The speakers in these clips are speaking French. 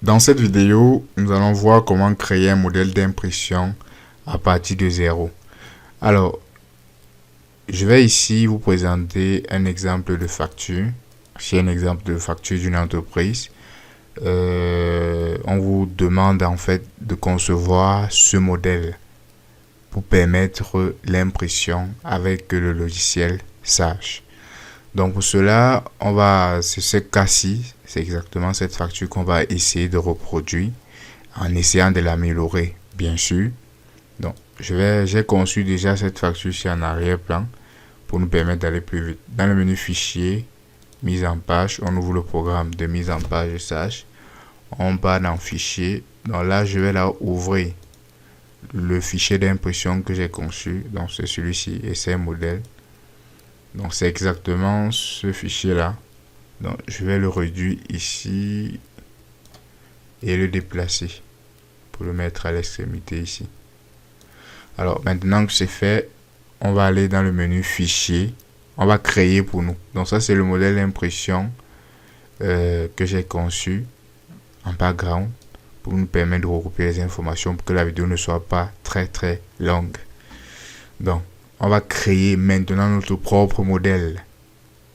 Dans cette vidéo, nous allons voir comment créer un modèle d'impression à partir de zéro. Alors, je vais ici vous présenter un exemple de facture. C'est un exemple de facture d'une entreprise. On vous demande en fait de concevoir ce modèle pour permettre l'impression avec le logiciel Sage. Donc pour cela, c'est ce cas-ci, c'est exactement cette facture qu'on va essayer de reproduire en essayant de l'améliorer, bien sûr. Donc j'ai conçu déjà cette facture ici en arrière-plan pour nous permettre d'aller plus vite. Dans le menu fichier, mise en page, on ouvre le programme de mise en page de Sage. On va dans fichier. Donc là, je vais là ouvrir le fichier d'impression que j'ai conçu. Donc c'est celui-ci, essai modèle. Donc c'est exactement ce fichier là. Donc je vais le réduire ici et le déplacer pour le mettre à l'extrémité ici. Alors maintenant que c'est fait, on va aller dans le menu fichier. On va créer pour nous. Donc ça c'est le modèle d'impression que j'ai conçu en background pour nous permettre de regrouper les informations pour que la vidéo ne soit pas très longue. Donc on va créer maintenant notre propre modèle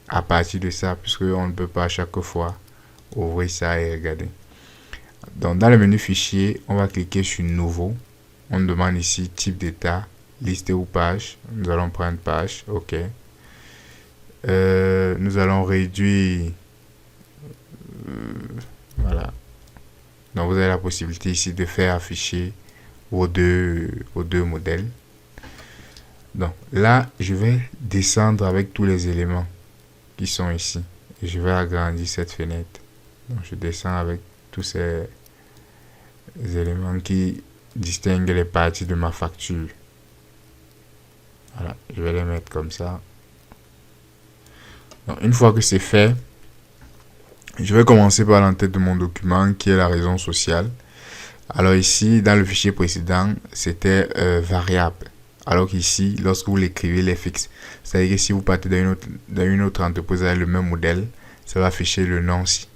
à partir de ça, puisque on ne peut pas à chaque fois ouvrir ça et regarder. Donc dans le menu fichier, on va cliquer sur nouveau. On demande ici type d'état, liste ou page. Nous allons prendre page, ok. Nous allons réduire, voilà. Donc vous avez la possibilité ici de faire afficher vos deux modèles. Donc là, je vais descendre avec tous les éléments qui sont ici. Et je vais agrandir cette fenêtre. Donc je descends avec tous ces éléments qui distinguent les parties de ma facture. Voilà, je vais les mettre comme ça. Donc une fois que c'est fait, je vais commencer par l'entête de mon document qui est la raison sociale. Alors ici, dans le fichier précédent, c'était variable. Alors qu'ici, lorsque vous l'écrivez, il est fixe. C'est-à-dire que si vous partez dans une autre entreprise avec le même modèle, ça va afficher le nom ici.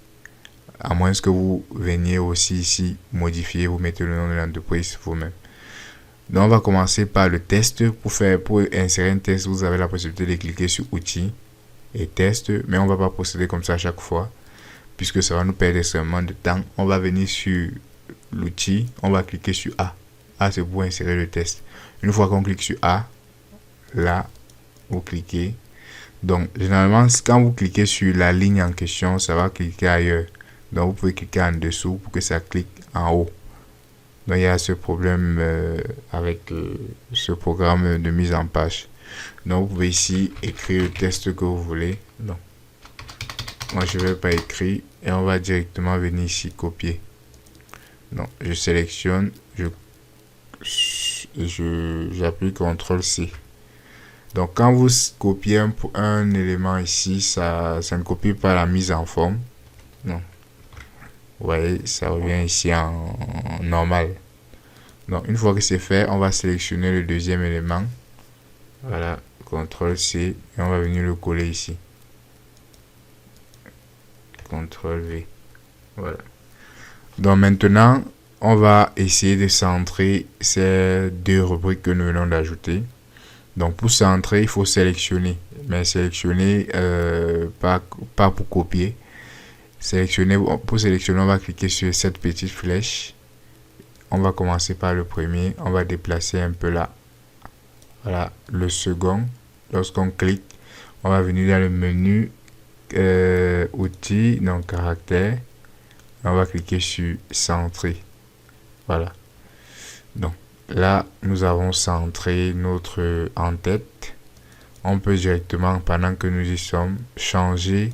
À moins que vous veniez aussi ici modifier, vous mettez le nom de l'entreprise vous-même. Donc on va commencer par le test. Pour insérer un test, vous avez la possibilité de cliquer sur outils et test. Mais on ne va pas procéder comme ça à chaque fois, puisque ça va nous perdre extrêmement de temps. On va venir sur l'outil, on va cliquer sur A. A, c'est pour insérer le test. Une fois qu'on clique sur A, là, vous cliquez. Donc, généralement, quand vous cliquez sur la ligne en question, ça va cliquer ailleurs. Donc, vous pouvez cliquer en dessous pour que ça clique en haut. Donc, il y a ce problème avec ce programme de mise en page. Donc, vous pouvez ici écrire le test que vous voulez. Donc, moi, je ne vais pas écrire et on va directement venir ici copier. Donc, je sélectionne, j'appuie CTRL C. Donc quand vous copiez un élément ici, ça ne copie pas la mise en forme. Non. Vous voyez, ça revient ici en normal. Donc une fois que c'est fait, on va sélectionner le deuxième élément. Voilà, CTRL C et on va venir le coller ici. CTRL V. Voilà. Donc maintenant, on va essayer de centrer ces deux rubriques que nous venons d'ajouter. Donc pour centrer, il faut sélectionner. Mais sélectionner, pas pour copier. Pour sélectionner, on va cliquer sur cette petite flèche. On va commencer par le premier. On va déplacer un peu là. Voilà, le second. Lorsqu'on clique, on va venir dans le menu outils, donc caractère. On va cliquer sur centrer. Voilà. Donc là, nous avons centré notre en-tête. On peut directement, pendant que nous y sommes, changer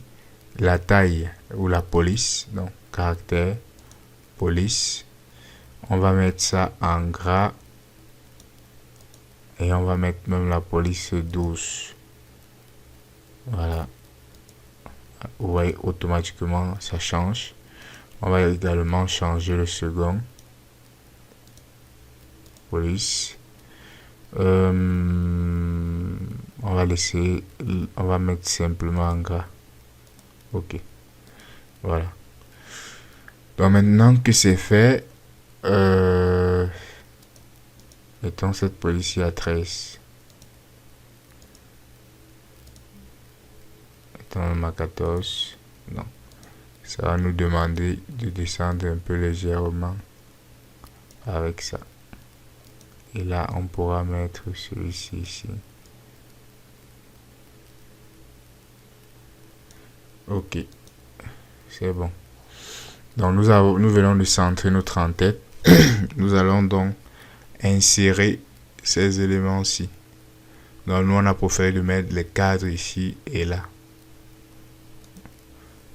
la taille ou la police. Donc caractère, police. On va mettre ça en gras. Et on va mettre même la police 12. Voilà. Vous voyez, automatiquement, ça change. On va également changer le second. Police. On va mettre simplement en gras. Ok. Voilà. Donc maintenant que c'est fait, mettons cette police à 13. Mettons à 14. Non. Ça va nous demander de descendre un peu légèrement avec ça. Et là, on pourra mettre celui-ci ici. Ok, c'est bon. Donc nous venons de centrer notre en-tête. Nous allons donc insérer ces éléments-ci. Donc nous on a préféré de mettre les cadres ici et là.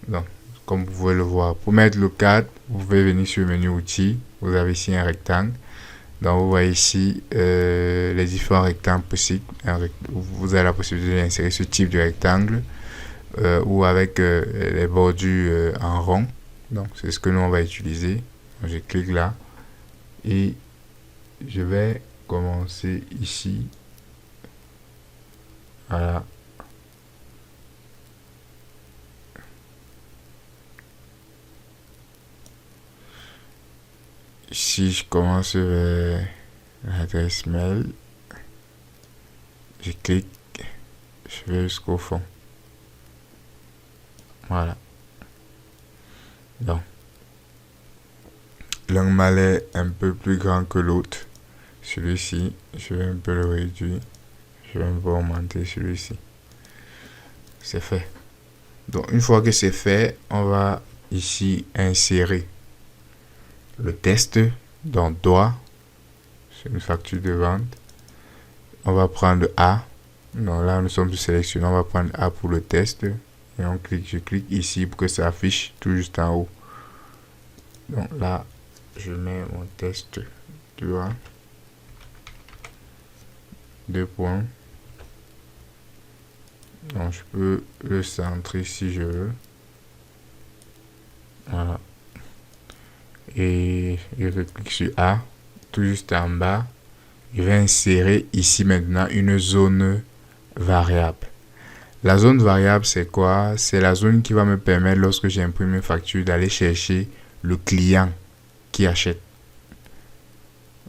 Donc comme vous pouvez le voir, pour mettre le cadre, vous pouvez venir sur le menu outils. Vous avez ici un rectangle. Donc vous voyez ici les différents rectangles possibles. Vous avez la possibilité d'insérer ce type de rectangle ou avec les bordures en rond. Donc c'est ce que nous on va utiliser. Donc, je clique là et je vais commencer ici. Voilà. Ici je commence vers l'adresse mail. Je clique, je vais jusqu'au fond. Voilà. Donc, l'un malais est un peu plus grand que l'autre. Celui-ci, je vais un peu le réduire. Je vais un peu augmenter celui-ci. C'est fait. Donc, une fois que c'est fait, on va ici insérer le test. Donc, doigt. C'est une facture de vente. On va prendre A. Donc là, nous sommes sélectionnés. On va prendre A pour le test. Et on clique, je clique ici pour que ça affiche tout juste en haut. Donc là, je mets mon test. Tu vois. 2 points. Donc je peux le centrer si je veux. Voilà. Et je clique sur A. Tout juste en bas. Je vais insérer ici maintenant une zone variable. La zone variable, c'est quoi? C'est la zone qui va me permettre, lorsque j'imprime une facture, d'aller chercher le client qui achète.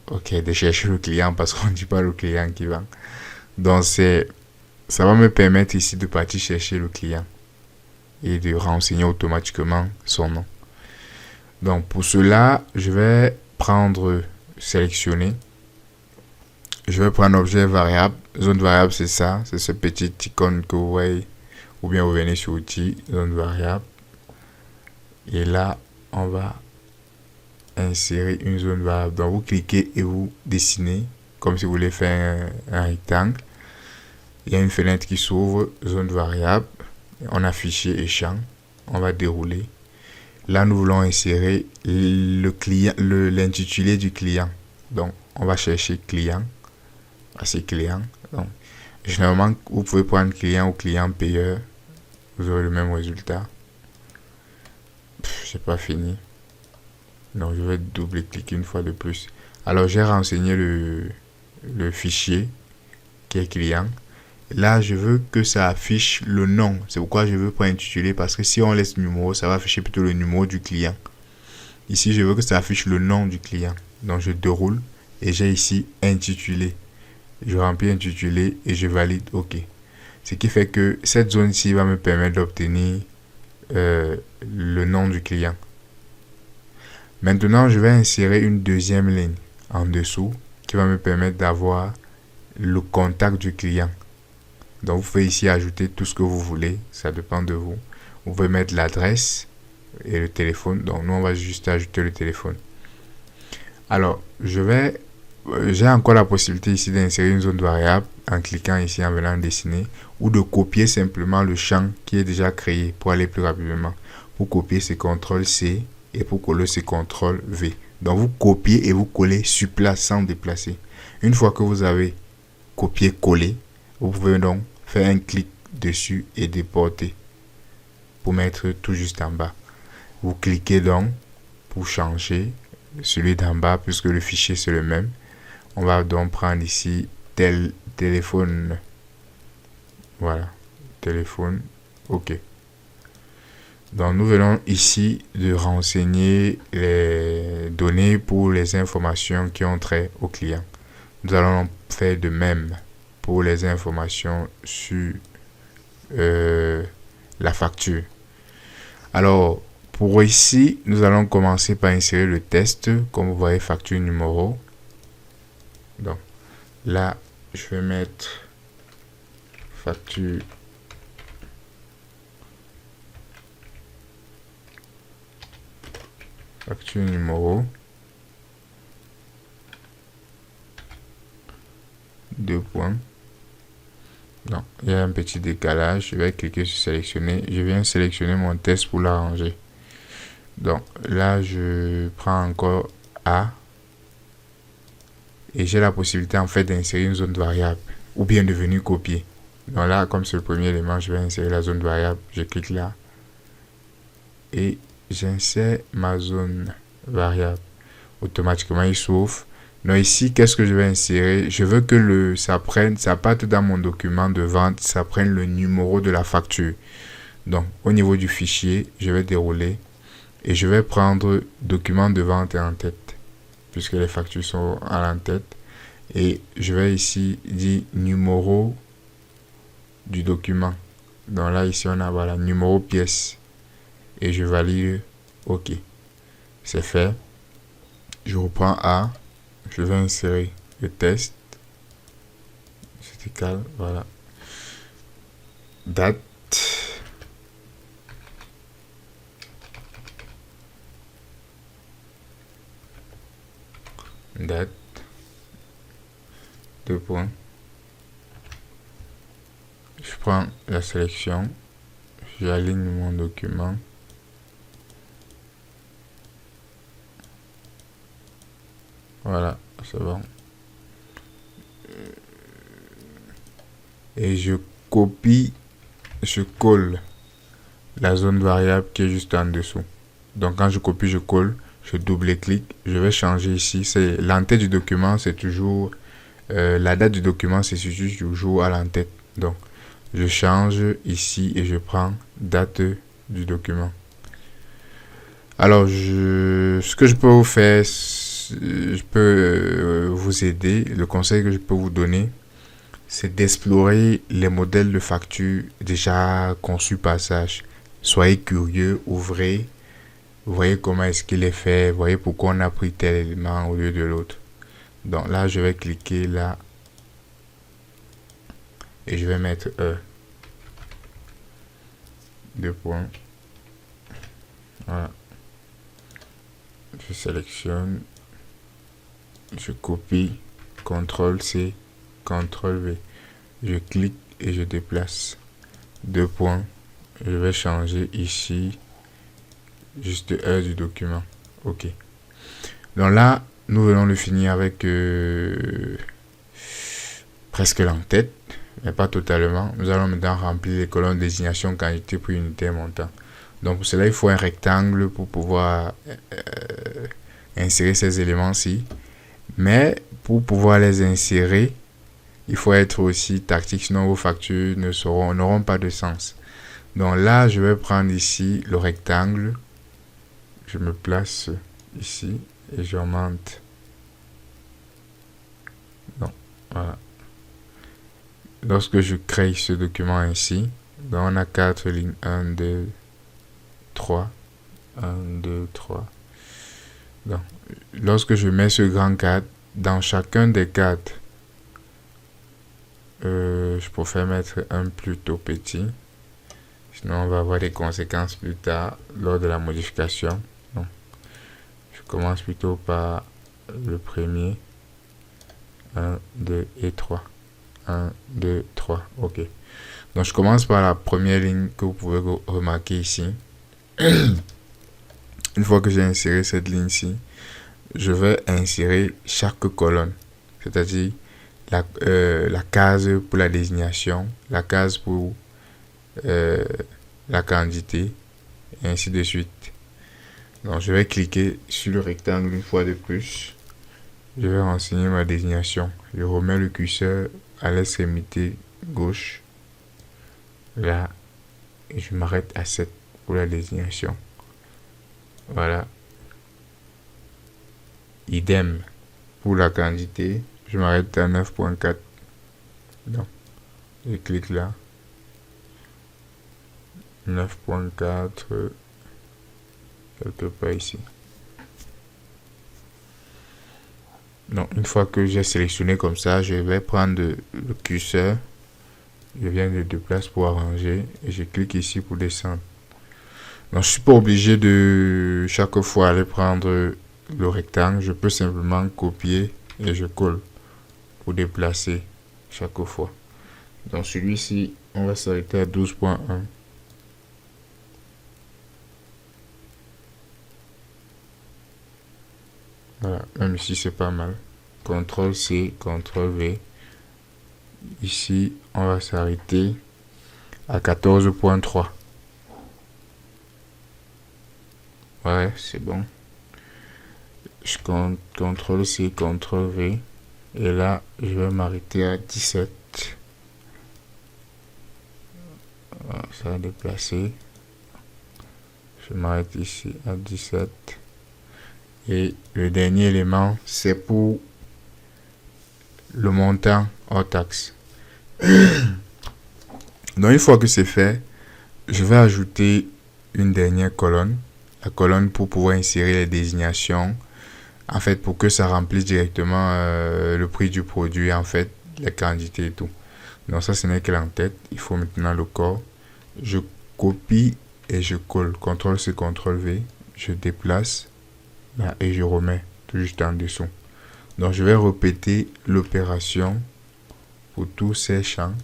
Ok, de chercher le client parce qu'on ne dit pas le client qui vend. Donc, ça va me permettre ici de partir chercher le client et de renseigner automatiquement son nom. Donc, pour cela, je vais sélectionner. Je vais prendre objet variable. Zone variable, c'est ça. C'est ce petit icône que vous voyez. Ou bien vous venez sur outils, zone variable. Et là, on va insérer une zone variable. Donc, vous cliquez et vous dessinez comme si vous voulez faire un rectangle. Il y a une fenêtre qui s'ouvre, zone variable. On a fichier et champ. On va dérouler. Là, nous voulons insérer l'intitulé du client. Donc, on va chercher client. C'est client. Donc, généralement, vous pouvez prendre client ou client payeur. Vous aurez le même résultat. J'ai pas fini. Donc, je vais double-cliquer une fois de plus. Alors, j'ai renseigné le fichier qui est client. Là, je veux que ça affiche le nom. C'est pourquoi je veux pas intituler. Parce que si on laisse le numéro, ça va afficher plutôt le numéro du client. Ici, je veux que ça affiche le nom du client. Donc, je déroule et j'ai ici intitulé. Je remplis intitulé et je valide OK. Ce qui fait que cette zone-ci va me permettre d'obtenir le nom du client. Maintenant, je vais insérer une deuxième ligne en dessous qui va me permettre d'avoir le contact du client. Donc, vous pouvez ici ajouter tout ce que vous voulez. Ça dépend de vous. Vous pouvez mettre l'adresse et le téléphone. Donc, nous, on va juste ajouter le téléphone. Alors, j'ai encore la possibilité ici d'insérer une zone variable en cliquant ici, en venant dessiner, ou de copier simplement le champ qui est déjà créé pour aller plus rapidement. Pour copier, c'est CTRL-C et pour coller, c'est CTRL-V. Donc, vous copiez et vous collez sur place sans déplacer. Une fois que vous avez copié-collé, vous pouvez donc faire un clic dessus et déporter pour mettre tout juste en bas. Vous cliquez donc pour changer celui d'en bas puisque le fichier c'est le même. On va donc prendre ici tel téléphone. Voilà, téléphone. OK. Donc nous venons ici de renseigner les données pour les informations qui ont trait au client. Nous allons faire de même pour les informations sur la facture. Alors, pour ici, nous allons commencer par insérer le test. Comme vous voyez, facture numéro. Donc, là, je vais mettre facture numéro 2 points. Non, il y a un petit décalage. Je vais cliquer sur sélectionner. Je viens sélectionner mon test pour l'arranger. Donc là, je prends encore A. Et j'ai la possibilité en fait d'insérer une zone variable. Ou bien de venir copier. Donc là, comme c'est le premier élément, je vais insérer la zone variable. Je clique là. Et j'insère ma zone variable. Automatiquement, il s'ouvre. Donc ici, qu'est-ce que je vais insérer? Je veux que ça parte dans mon document de vente, ça prenne le numéro de la facture. Donc, au niveau du fichier, je vais dérouler et je vais prendre document de vente en tête, puisque les factures sont à l'en-tête. Et je vais ici dire numéro du document. Donc là, ici, on a voilà, numéro pièce. Et je valide OK. C'est fait. Je reprends A. Je vais insérer le test. Vertical, voilà. Date. Date. 2 points. Je prends la sélection. J'aligne mon document. Voilà, c'est bon. Et je copie, je colle la zone variable qui est juste en dessous. Donc quand je copie, je colle, je double-clique, je vais changer ici. C'est l'entête du document, c'est toujours la date du document, c'est toujours à l'entête. Donc je change ici et je prends date du document. Alors ce que je peux vous faire, je peux vous aider. Le conseil que je peux vous donner, c'est d'explorer les modèles de facture déjà conçus par Sage. Soyez curieux, ouvrez, voyez comment est-ce qu'il est fait, voyez pourquoi on a pris tel élément au lieu de l'autre. Donc là, je vais cliquer là et je vais mettre 2 points. Voilà. Je sélectionne, je copie, CTRL-C, CTRL-V. Je clique et je déplace. 2 points. Je vais changer ici juste heure du document. OK. Donc là, nous venons de finir avec presque l'entête, mais pas totalement. Nous allons maintenant remplir les colonnes désignation, quantité, prix, unité, montant. Donc pour cela, il faut un rectangle pour pouvoir insérer ces éléments-ci. Mais pour pouvoir les insérer, il faut être aussi tactique, sinon vos factures n'auront pas de sens. Donc là, je vais prendre ici le rectangle. Je me place ici et j'augmente. Donc, voilà. Lorsque je crée ce document ainsi, donc on a 4 lignes. 1, 2, 3. 1, 2, 3. Donc, lorsque je mets ce grand cadre, dans chacun des cadres, je préfère mettre un plutôt petit. Sinon, on va avoir des conséquences plus tard lors de la modification. Donc, je commence plutôt par le premier. 1, 2 et 3. 1, 2, 3. OK. Donc, je commence par la première ligne que vous pouvez remarquer ici. Une fois que j'ai inséré cette ligne-ci, je vais insérer chaque colonne. C'est-à-dire la case pour la désignation, la case pour la quantité, et ainsi de suite. Donc, je vais cliquer sur le rectangle une fois de plus. Je vais renseigner ma désignation. Je remets le curseur à l'extrémité gauche. Là, et je m'arrête à 7. pour la désignation. Voilà. Idem pour la quantité. Je m'arrête à 9.4. Donc, je clique là. 9.4 quelque part ici. Donc, une fois que j'ai sélectionné comme ça, je vais prendre le curseur. Je viens de déplacer pour arranger et je clique ici pour descendre. Donc, je suis pas obligé de chaque fois aller prendre le rectangle. Je peux simplement copier et je colle pour déplacer chaque fois. Donc, celui-ci, on va s'arrêter à 12.1. Voilà, même ici c'est pas mal. CTRL C, CTRL V. Ici, on va s'arrêter à 14.3. Ouais, c'est bon. Je compte CTRL C, CTRL V. Et là, je vais m'arrêter à 17. Voilà, ça va déplacer. Je m'arrête ici à 17. Et le dernier élément, c'est pour le montant hors taxe. Donc, une fois que c'est fait, je vais ajouter une dernière colonne. La colonne pour pouvoir insérer les désignations. En fait, pour que ça remplisse directement le prix du produit, en fait, la quantité et tout. Donc, ça, ce n'est que l'entête. Il faut maintenant le corps. Je copie et je colle. CTRL C, CTRL V. Je déplace. Là, et je remets tout juste en dessous. Donc, je vais répéter l'opération pour tous ces champs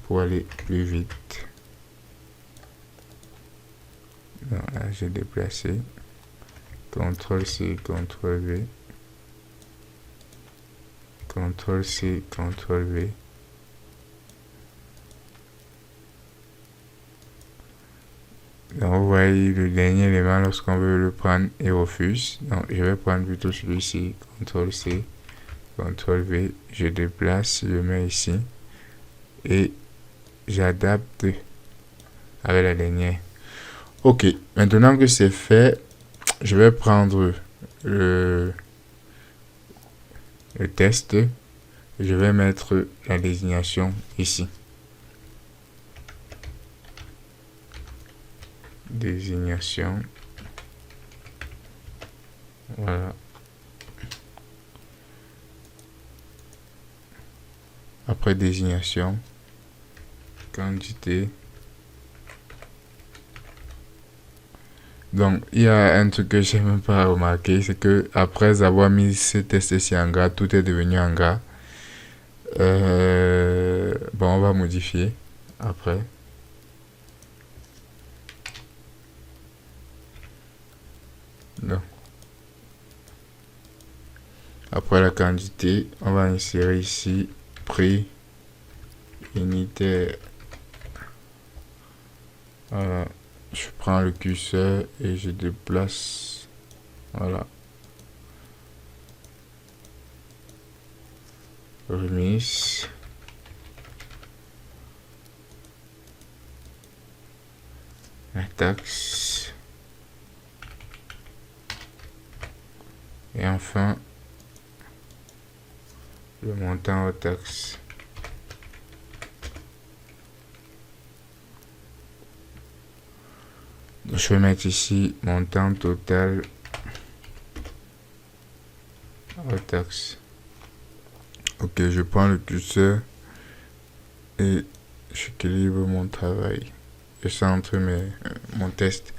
pour aller plus vite. Donc, là, j'ai déplacé. CTRL C, CTRL V. CTRL C, CTRL V. Donc, vous voyez le dernier élément lorsqu'on veut le prendre et refuse. Donc, je vais prendre plutôt celui-ci. CTRL C, CTRL V. Je déplace, je mets ici. Et j'adapte avec la dernière. Ok, maintenant que c'est fait, je vais prendre le test. Je vais mettre la désignation ici. Désignation. Voilà. Après désignation, quantité. Donc, il y a un truc que j'ai même pas remarqué, c'est que après avoir mis ce test ici en gras, tout est devenu en gras. Bon, on va modifier après. Non. Après la quantité, on va insérer ici prix unitaire. Voilà. Je prends le curseur et je déplace. Voilà. Remise. La taxe. Et enfin, le montant aux taxes. Je vais mettre ici montant total aux taxes. Ok, je prends le curseur et j'équilibre mon travail. Je centre mon test.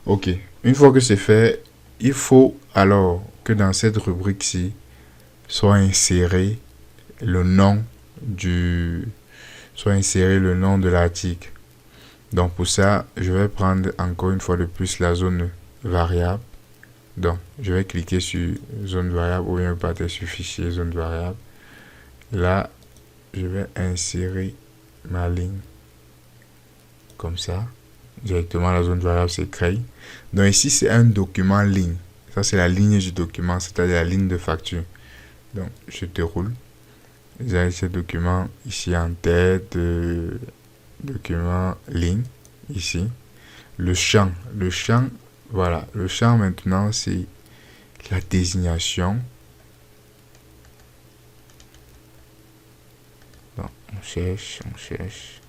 Ok, une fois que c'est fait, il faut alors que dans cette rubrique-ci soit inséré le nom de l'article. Donc pour ça, je vais prendre encore une fois de plus la zone variable. Donc je vais cliquer sur zone variable ou bien partir sur fichier zone variable. Là, je vais insérer ma ligne comme ça. Directement la zone variable se crée. Donc ici, c'est un document ligne. Ça, c'est la ligne du document, c'est-à-dire la ligne de facture. Donc, je déroule. J'ai ce document ici en tête, document ligne, ici. Le champ, voilà. Le champ maintenant, c'est la désignation. Bon, on cherche, on cherche.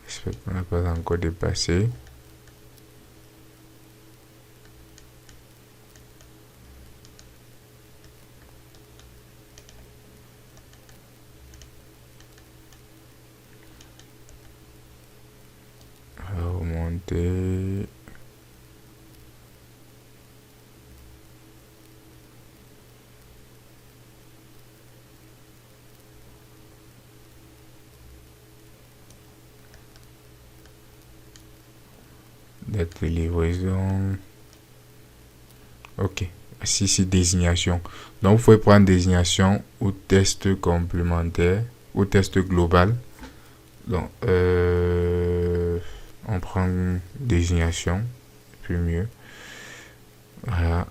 J'espère qu'on n'a pas encore dépassé. On va remonter. Date de livraison. Ok. Ici, c'est désignation. Donc, vous pouvez prendre désignation ou test complémentaire ou test global. Donc, on prend désignation, puis mieux. Voilà.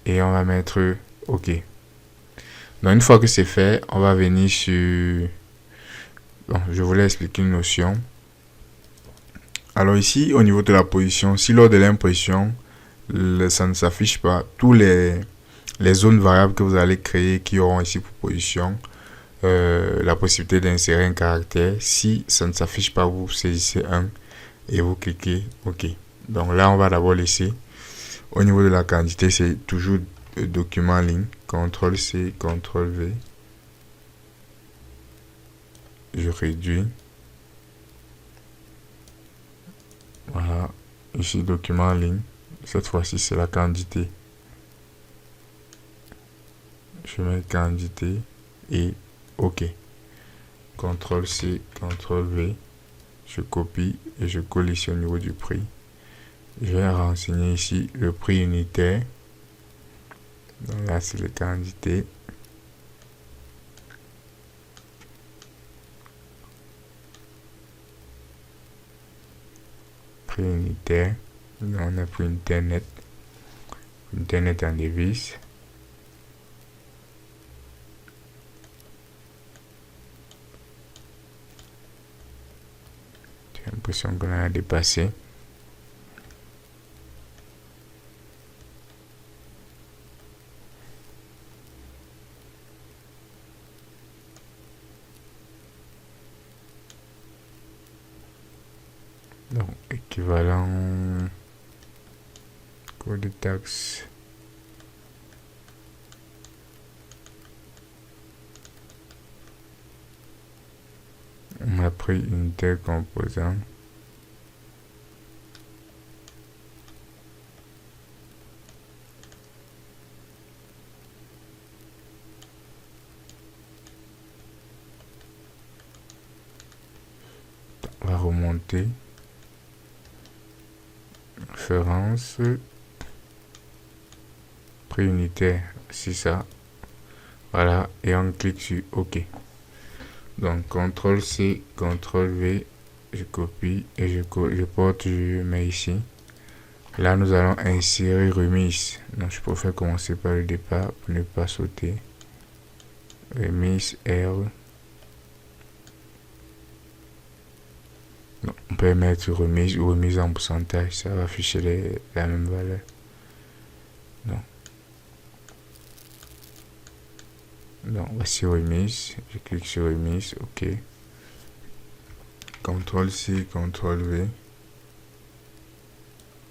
Et on va mettre OK. Donc, une fois que c'est fait, on va venir sur... Bon, je voulais expliquer une notion. Alors ici, au niveau de la position, si lors de l'impression, ça ne s'affiche pas, tous les zones variables que vous allez créer qui auront ici pour position, la possibilité d'insérer un caractère. Si ça ne s'affiche pas, vous saisissez un et vous cliquez OK. Donc là, on va d'abord laisser. Au niveau de la quantité, c'est toujours document en ligne. CTRL-C, CTRL-V. Je réduis. Voilà. Ici, document en ligne. Cette fois-ci, c'est la quantité. Je mets quantité et OK. CTRL-C, CTRL-V. Je copie et je colle ici au niveau du prix. Je vais renseigner ici le prix unitaire. Donc là, c'est les quantités. Prix unitaire. Là, on a pris Internet. Internet en devise. J'ai l'impression qu'on a dépassé. Donc, équivalent code de taxe. On a pris une telle composant. On va remonter. Référence. Prix unitaire. C'est ça. Voilà. Et on clique sur OK. Donc, CTRL-C, CTRL-V. Je copie et je porte, je mets ici. Là, nous allons insérer remise. Donc, je préfère commencer par le départ pour ne pas sauter. Remise R. Donc, on peut mettre remise ou remise en pourcentage. Ça va afficher la même valeur. Donc, voici remise. Je clique sur remise. OK. CTRL-C, CTRL-V.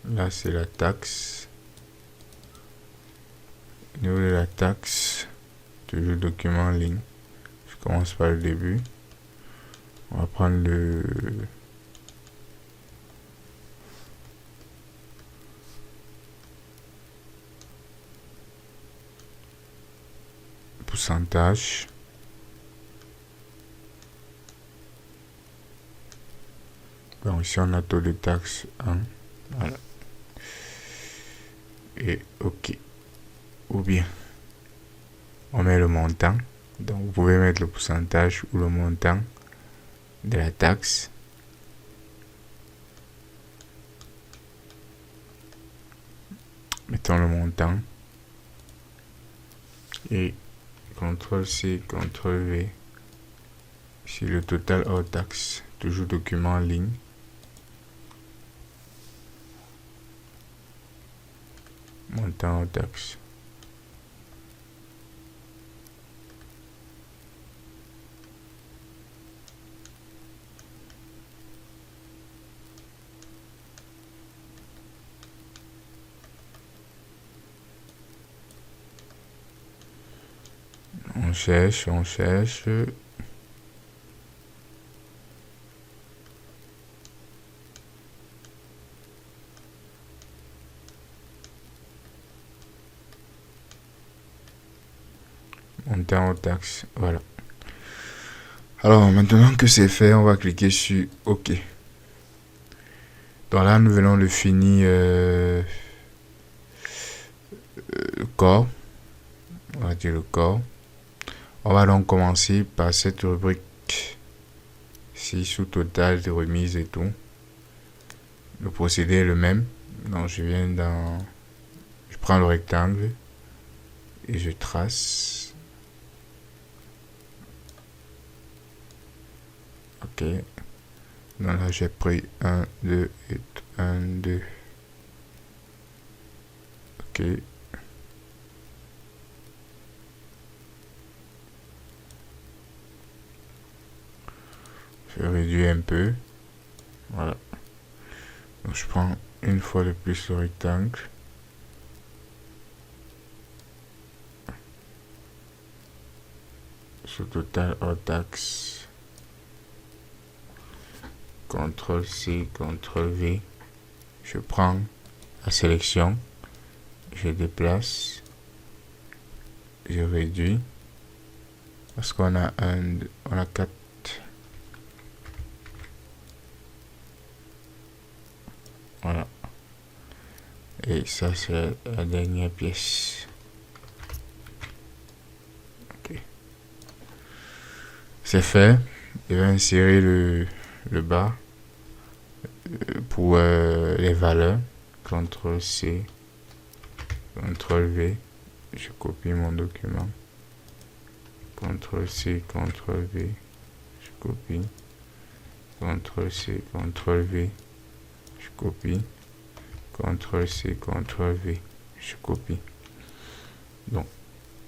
Là, c'est la taxe. Au niveau de la taxe, toujours document en ligne. Je commence par le début. On va prendre le pourcentage. Donc ici on a taux de taxe 1. Voilà. Et OK. Ou bien on met le montant. Donc vous pouvez mettre le pourcentage ou le montant de la taxe. Mettons le montant. Et CTRL-C, CTRL-V. Ici, le total hors taxe. Toujours document en ligne. Montant hors taxe. On cherche. Montant hors taxe. Voilà. Alors, maintenant que c'est fait, on va cliquer sur OK. Donc là, nous venons de finir le corps. On va dire le corps. On va donc commencer par cette rubrique ici, sous total de remise et tout. Le procédé est le même. Donc je prends le rectangle et je trace. Ok. Donc là j'ai pris 1, 2 et 1, 2. Ok. Je réduis un peu. Voilà. Donc je prends une fois de plus le rectangle. Sous total hors taxe. CTRL-C, CTRL-V. Je prends la sélection. Je déplace. Je réduis. Parce qu'on a on a 4. Voilà. Et ça, c'est la dernière pièce. Ok. C'est fait. Je vais insérer le bas pour les valeurs. CTRL-C, CTRL-V. Je copie mon document. CTRL-C, CTRL-V. Je copie. CTRL-C, CTRL-V. Je copie. CTRL-C, CTRL-V. Je copie. Donc,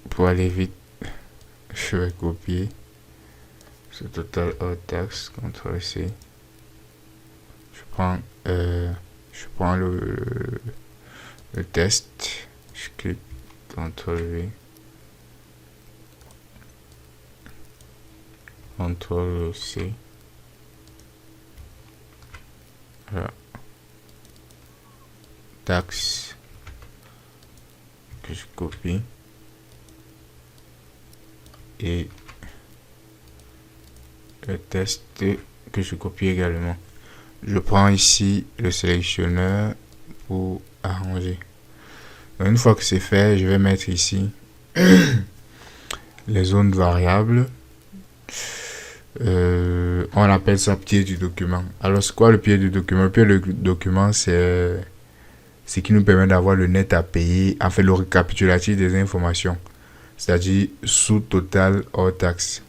pour aller vite, je vais copier ce total hors taxe. CTRL-C. Je prends le test. Je clique. CTRL-V. CTRL-C. Voilà. Taxe que je copie et le test que je copie également. Je prends ici le sélectionneur pour arranger. Donc, une fois que c'est fait, je vais mettre ici les zones variables. On appelle ça pied du document. Alors c'est quoi le pied du document? Le pied du document, c'est ce qui nous permet d'avoir le net à payer, en fait le récapitulatif des informations, c'est-à-dire sous total hors taxe.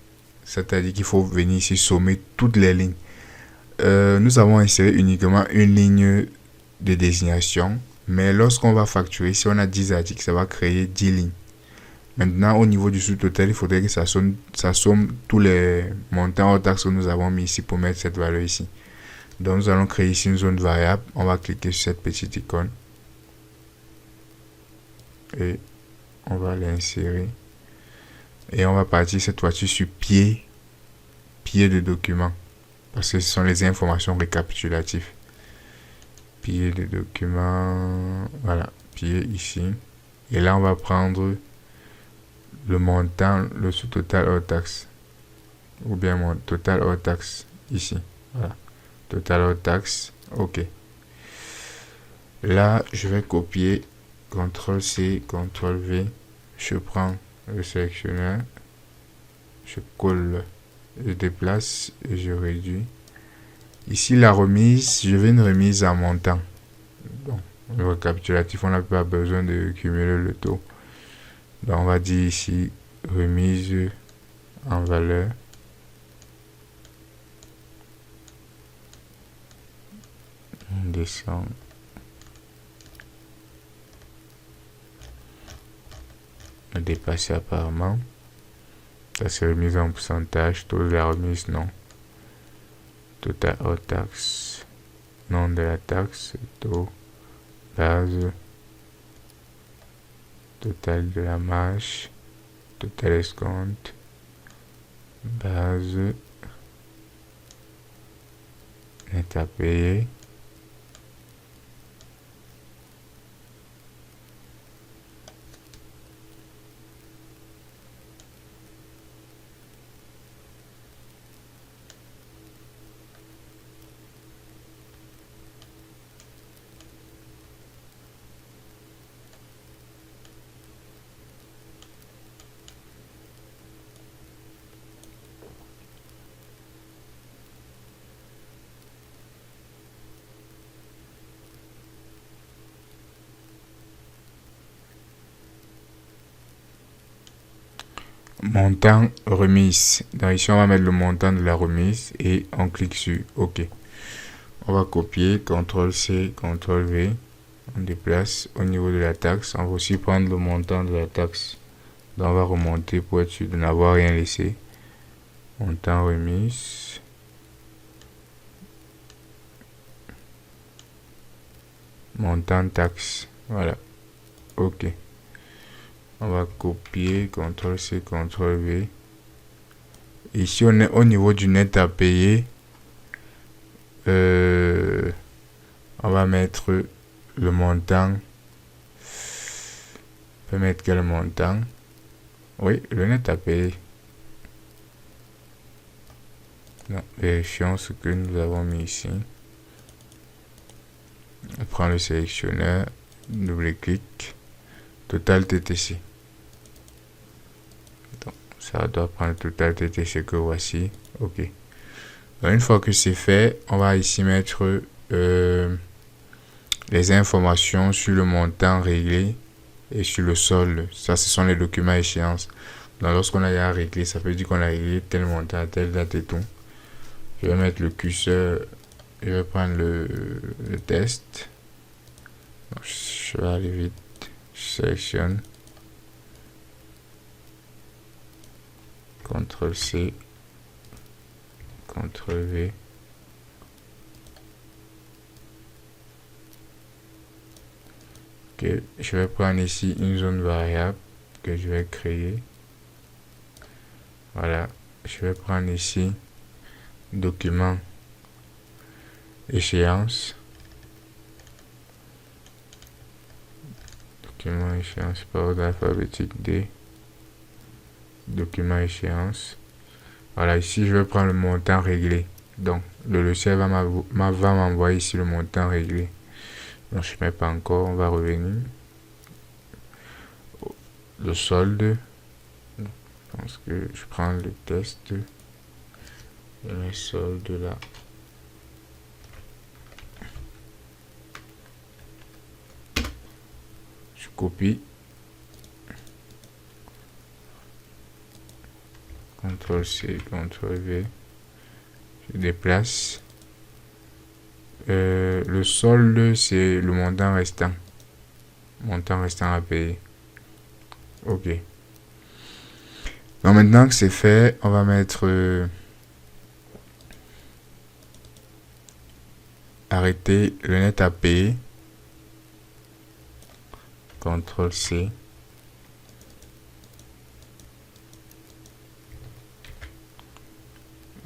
C'est-à-dire qu'il faut venir ici sommer toutes les lignes. Nous avons inséré uniquement une ligne de désignation, mais lorsqu'on va facturer, si on a 10 articles, ça va créer 10 lignes. Maintenant, au niveau du sous-total, il faudrait que ça somme tous les montants hors taxe que nous avons mis ici pour mettre cette valeur ici. Donc, nous allons créer ici une zone variable. On va cliquer sur cette petite icône. Et on va l'insérer. Et on va partir cette fois-ci sur pied de document. Parce que ce sont les informations récapitulatives. Pied de document. Voilà, pied ici. Et là, on va prendre le montant, le sous-total hors taxe. Ou bien mon total hors taxe ici. Voilà. Total hors taxe. OK. Là, je vais copier. CTRL-C, CTRL-V. Je prends le sélectionneur. Je colle. Je déplace et je réduis. Ici, la remise, je veux une remise à montant. Bon, le récapitulatif, on n'a pas besoin de cumuler le taux. Donc, on va dire ici remise en valeur. On descend. On a dépassé apparemment. Ça c'est remise en pourcentage. Taux de la remise, non. Total hors taxe. Nom de la taxe. Taux. Base. Total de la marge. Total escompte. Base. Net à payer. Montant remise. Donc ici on va mettre le montant de la remise et on clique sur OK. On va copier, CTRL C, CTRL V. On déplace au niveau de la taxe. On va aussi prendre le montant de la taxe. Donc on va remonter pour être sûr de n'avoir rien laissé. Montant remise. Montant taxe. Voilà. OK. On va copier, CTRL C, CTRL V. Ici, on est au niveau du net à payer. On va mettre le montant. On peut mettre quel montant? Oui, le net à payer. Non, vérifions ce que nous avons mis ici. On prend le sélectionneur, double-clic, Total TTC. Donc, ça doit prendre Total TTC que voici. OK. Donc, une fois que c'est fait, on va ici mettre les informations sur le montant réglé et sur le solde. Ça, ce sont les documents échéances. Donc, lorsqu'on a réglé, ça peut dire qu'on a réglé tel montant à telle date et tout. Je vais mettre le curseur, je vais prendre le test. Donc, je vais aller vite. Je sélectionne. CTRL C. CTRL V. Ok, je vais prendre ici une zone variable que je vais créer. Voilà, je vais prendre ici document échéance. Document échéance par ordre alphabétique D. Document échéance. Voilà, ici je vais prendre le montant réglé. Donc le logiciel va m'envoyer ici le montant réglé. Donc je ne mets pas encore, on va revenir. Le solde. Je pense que je prends le test. Le solde là. Je copie. CTRL C, CTRL V. Je déplace. Le solde, c'est le montant restant. Montant restant à payer. OK. Donc maintenant que c'est fait, on va mettre arrêter le net à payer. CTRL C.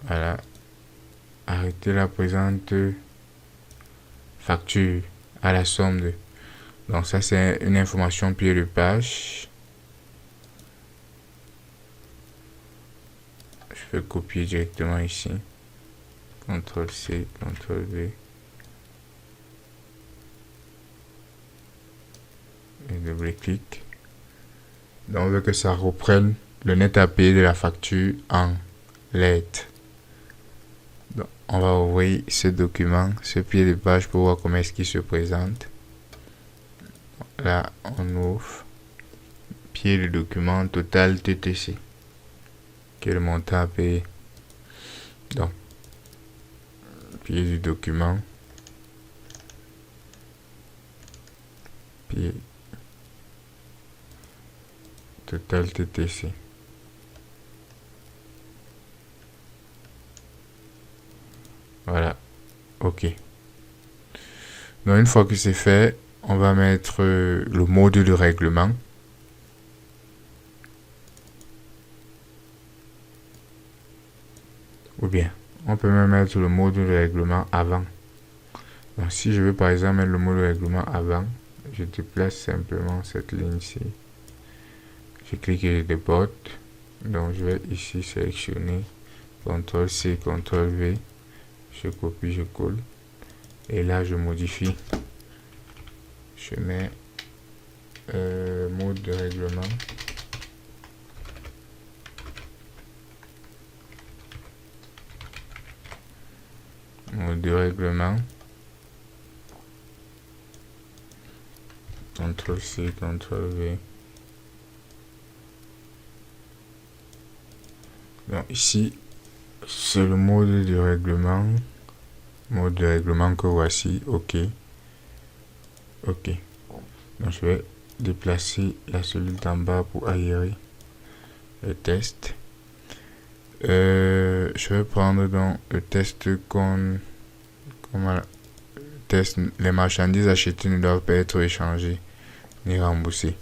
Voilà. Arrêter la présente facture à la somme de. Donc ça c'est une information pied de page. Je vais copier directement ici. CTRL C, CTRL V. Et double-clic. Donc on veut que ça reprenne le net à payer de la facture en lettres. Donc, on va ouvrir ce document, ce pied de page pour voir comment est-ce qu'il se présente. Là, on ouvre pied de document total TTC, qui est le montant à payer. Donc, pied du document, pied total TTC. Voilà, ok. Donc une fois que c'est fait, on va mettre le mode de règlement. Ou bien, on peut même mettre le mode de règlement avant. Donc si je veux par exemple mettre le mode de règlement avant, je déplace simplement cette ligne-ci. Je clique et je déporte. Donc je vais ici sélectionner CTRL-C, CTRL-V. Je copie, je colle. Et là, je modifie. Je mets mode de règlement. Mode de règlement. CTRL-C, CTRL-V. Donc ici, c'est le mode de règlement. Mode de règlement que voici. OK. OK. Donc je vais déplacer la cellule d'en bas pour aérer le test. Je vais prendre donc le test test. Les marchandises achetées ne doivent pas être échangées ni remboursées.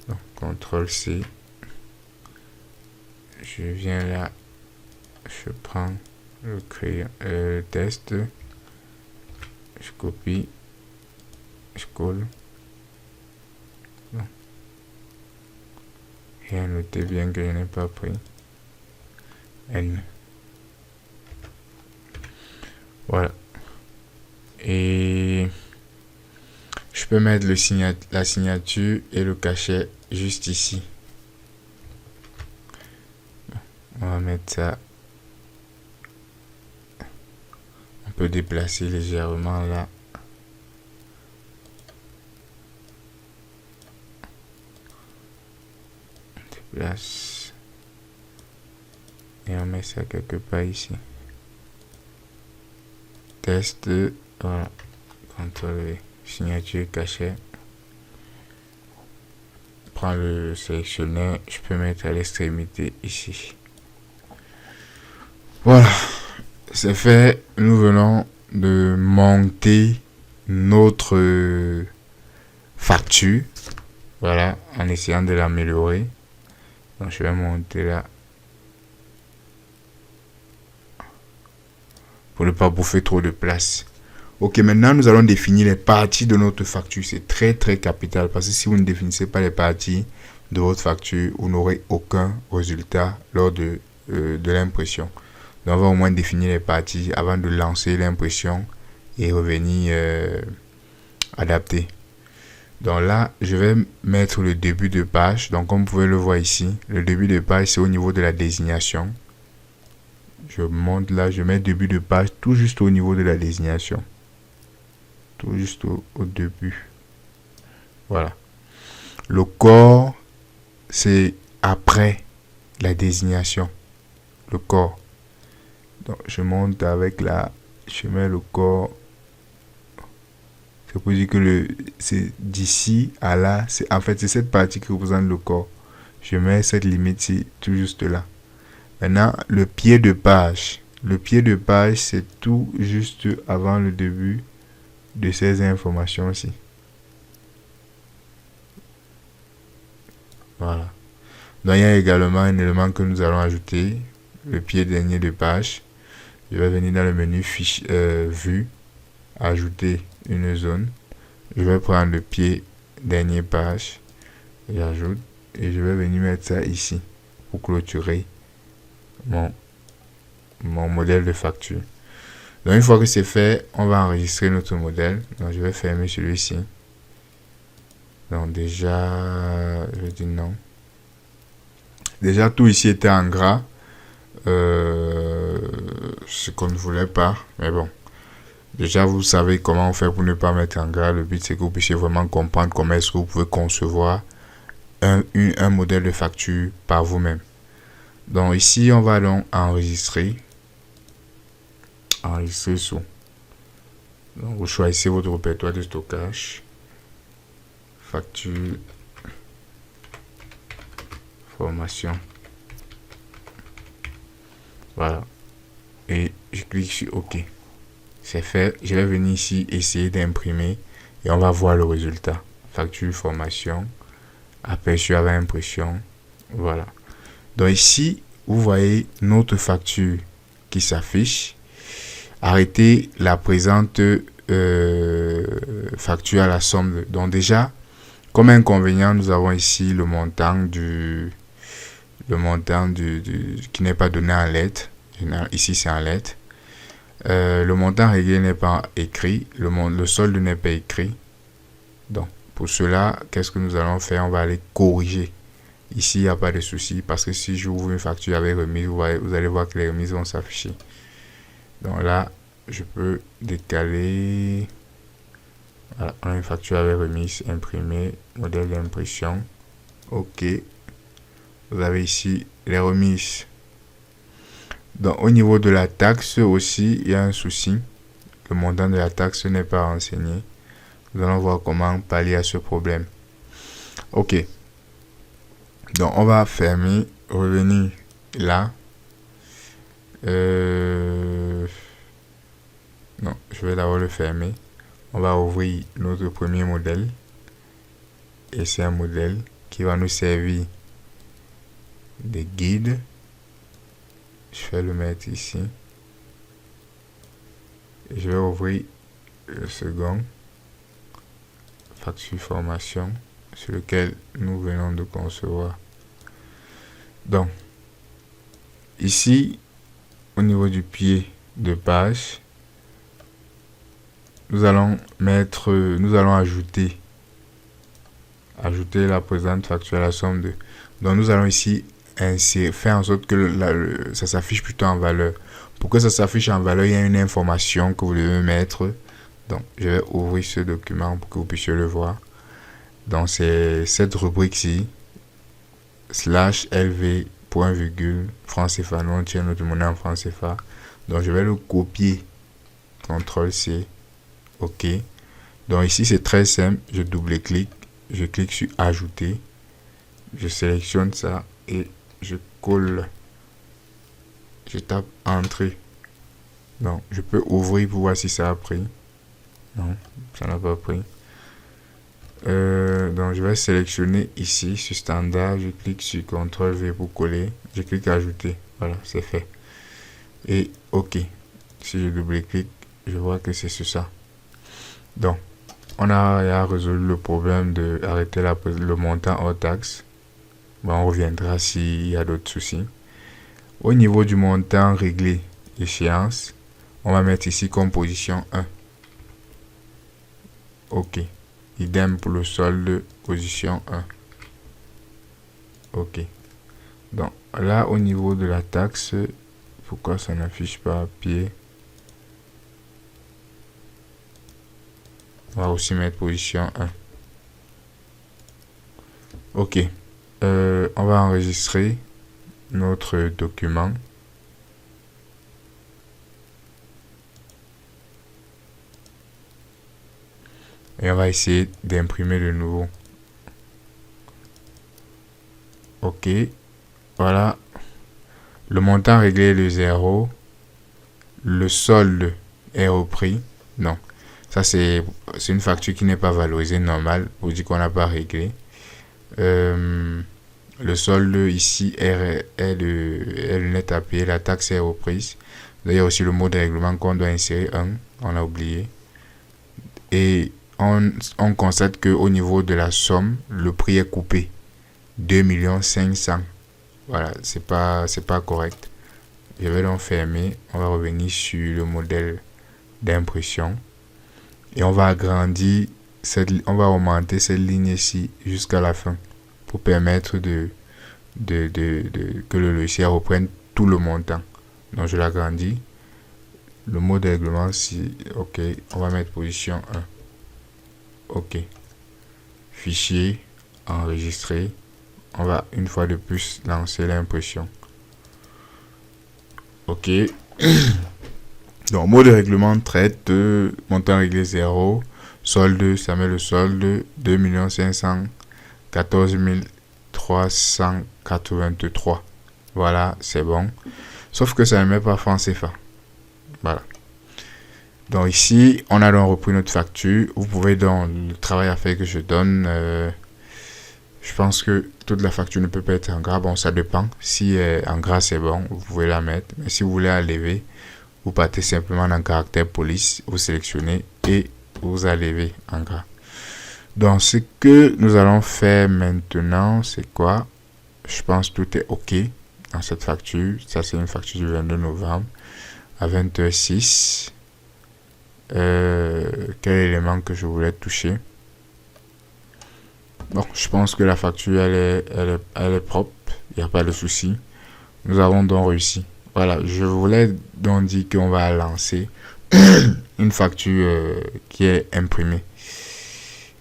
Donc CTRL-C. Je viens là. Je prends le crayon, test. Je copie. Je colle. Bon. Et à noter bien que je n'ai pas pris N. Voilà. Et je peux mettre la signature et le cachet juste ici. On va mettre ça. On peut déplacer légèrement là. On déplace. Et on met ça quelque part ici. Test. Voilà. CTRL-V. Signature, cachet. Prends le sélectionneur. Je peux mettre à l'extrémité ici. Voilà. C'est fait. Nous venons de monter notre facture. Voilà. En essayant de l'améliorer. Donc je vais monter là. Pour ne pas bouffer trop de place. Ok, maintenant nous allons définir les parties de notre facture. C'est très très capital parce que si vous ne définissez pas les parties de votre facture, vous n'aurez aucun résultat lors de l'impression. Donc on va au moins définir les parties avant de lancer l'impression et revenir adapter. Donc là, je vais mettre le début de page. Donc comme vous pouvez le voir ici, le début de page c'est au niveau de la désignation. Je monte là, je mets début de page tout juste au niveau de la désignation. Tout juste au début. Voilà. Le corps, c'est après la désignation. Le corps. Donc, je monte avec je mets le corps. C'est pour dire que c'est d'ici à là. En fait, c'est cette partie qui représente le corps. Je mets cette limite-ci tout juste là. Maintenant, le pied de page. Le pied de page, c'est tout juste avant le début de ces informations-ci. Voilà. Donc, il y a également un élément que nous allons ajouter. Le pied dernier de page. Je vais venir dans le menu fiche, vue. Ajouter une zone. Je vais prendre le pied dernier page. J'ajoute. Et je vais venir mettre ça ici. Pour clôturer mon modèle de facture. Donc une fois que c'est fait, on va enregistrer notre modèle. Donc je vais fermer celui-ci. Donc déjà, je dis non. Déjà tout ici était en gras. Ce qu'on ne voulait pas. Mais bon. Déjà vous savez comment on fait pour ne pas mettre en gras. Le but c'est que vous puissiez vraiment comprendre comment est-ce que vous pouvez concevoir un modèle de facture par vous-même. Donc ici, on va donc enregistrer sous. Donc vous choisissez votre répertoire de stockage, facture, formation. Voilà. Et je clique sur OK. C'est fait. Je vais venir ici essayer d'imprimer et on va voir le résultat. Facture, formation, aperçu avec impression. Voilà. Donc ici, vous voyez notre facture qui s'affiche. Arrêtez la présente facture à la somme. Donc déjà, comme inconvénient, nous avons ici le montant qui n'est pas donné en lettres. Ici, c'est en lettres. Le montant réglé n'est pas écrit. Le solde n'est pas écrit. Donc, pour cela, qu'est-ce que nous allons faire? On va aller corriger. Ici, il n'y a pas de souci parce que si j'ouvre une facture avec remise, vous allez voir que les remises vont s'afficher. Donc là, je peux décaler. Voilà, on a une facture avec remise imprimée, modèle d'impression. OK. Vous avez ici les remises. Donc, au niveau de la taxe aussi, il y a un souci. Le montant de la taxe n'est pas renseigné. Nous allons voir comment pallier à ce problème. OK. Donc, on va fermer, revenir là. Non, je vais d'abord le fermer. On va ouvrir notre premier modèle. Et c'est un modèle qui va nous servir de guide. Je vais le mettre ici. Et je vais ouvrir le second. Facture formation sur lequel nous venons de concevoir. Donc, ici, au niveau du pied de page, nous allons ajouter la présente facture à la somme de. Donc, nous allons ici faire en sorte que ça s'affiche plutôt en valeur. Pour que ça s'affiche en valeur, il y a une information que vous devez mettre. Donc, je vais ouvrir ce document pour que vous puissiez le voir. Donc, c'est cette rubrique-ci, /LV, point virgule, franc CFA. Nous, on tient notre monnaie en franc CFA. Donc, je vais le copier. CTRL-C. OK. Donc, ici, c'est très simple. Je double-clique. Je clique sur Ajouter. Je sélectionne ça et je colle. Je tape Entrée. Donc, je peux ouvrir pour voir si ça a pris. Non, ça n'a pas pris. Donc, je vais sélectionner ici sur Standard. Je clique sur CTRL-V pour coller. Je clique Ajouter. Voilà, c'est fait. Et OK. Si je double-clique, je vois que c'est sur ça. Donc, on a résolu le problème de arrêter le montant hors taxe. Bon, on reviendra s'il y a d'autres soucis. Au niveau du montant réglé échéance, on va mettre ici comme position 1. OK. Idem pour le solde, position 1. OK. Donc, là, au niveau de la taxe, pourquoi ça n'affiche pas à pied? On va aussi mettre position 1. OK. On va enregistrer notre document. Et on va essayer d'imprimer de nouveau. OK. Voilà. Le montant réglé est de 0. Le solde est repris. Non. Ça, c'est une facture qui n'est pas valorisée, normal, pour dire qu'on n'a pas réglé. Le solde ici est le net à payer. La taxe est reprise. D'ailleurs, aussi le mot de règlement qu'on doit insérer 1. On a oublié. Et on constate qu'au niveau de la somme, le prix est coupé. 2 500 000. Voilà, c'est pas correct. Je vais donc fermer. On va revenir sur le modèle d'impression. Et on va agrandir, on va augmenter cette ligne ici jusqu'à la fin pour permettre que le logiciel reprenne tout le montant. Donc je l'agrandis. Le mot de règlement, si OK, on va mettre position 1. OK. Fichier, enregistré. on va une fois de plus lancer l'impression. Ok. Donc, mot de règlement traite de montant réglé 0. Solde, ça met le solde 2 514 383. Voilà, c'est bon. Sauf que ça ne met pas franc CFA. Voilà. Donc ici, on a donc repris notre facture. Vous pouvez donc, le travail à faire que je donne, je pense que toute la facture ne peut pas être en gras. Bon, ça dépend. Si en gras c'est bon, vous pouvez la mettre. Mais si vous voulez la lever, vous partez simplement dans caractère police, vous sélectionnez et vous allez en gras. Donc ce que nous allons faire maintenant, c'est quoi? Je pense que tout est OK dans cette facture. Ça, c'est une facture du 22 novembre à 20h06. Quel élément que je voulais toucher? Bon, je pense que la facture, elle est propre. Il n'y a pas de souci. Nous avons donc réussi. Voilà, je voulais donc dire qu'on va lancer une facture qui est imprimée,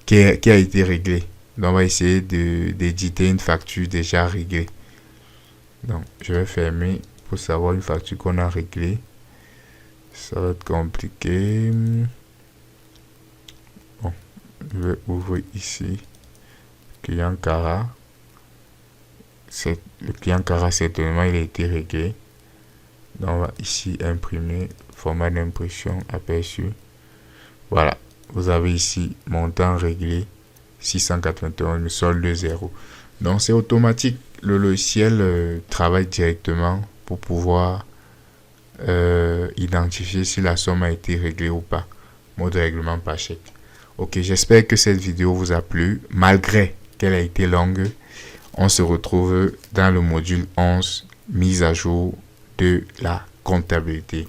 qui a été réglée. Donc, on va essayer d'éditer une facture déjà réglée. Donc, je vais fermer pour savoir une facture qu'on a réglée. Ça va être compliqué. Bon, je vais ouvrir ici. Client Cara. Le client Cara, certainement, il a été réglé. Donc, on va ici imprimer, format d'impression aperçu. Voilà, vous avez ici montant réglé 691, solde de 0. Donc, c'est automatique. Le logiciel travaille directement pour pouvoir identifier si la somme a été réglée ou pas. Mode de règlement par chèque. Ok, j'espère que cette vidéo vous a plu. Malgré qu'elle a été longue, on se retrouve dans le module 11, mise à jour de la comptabilité.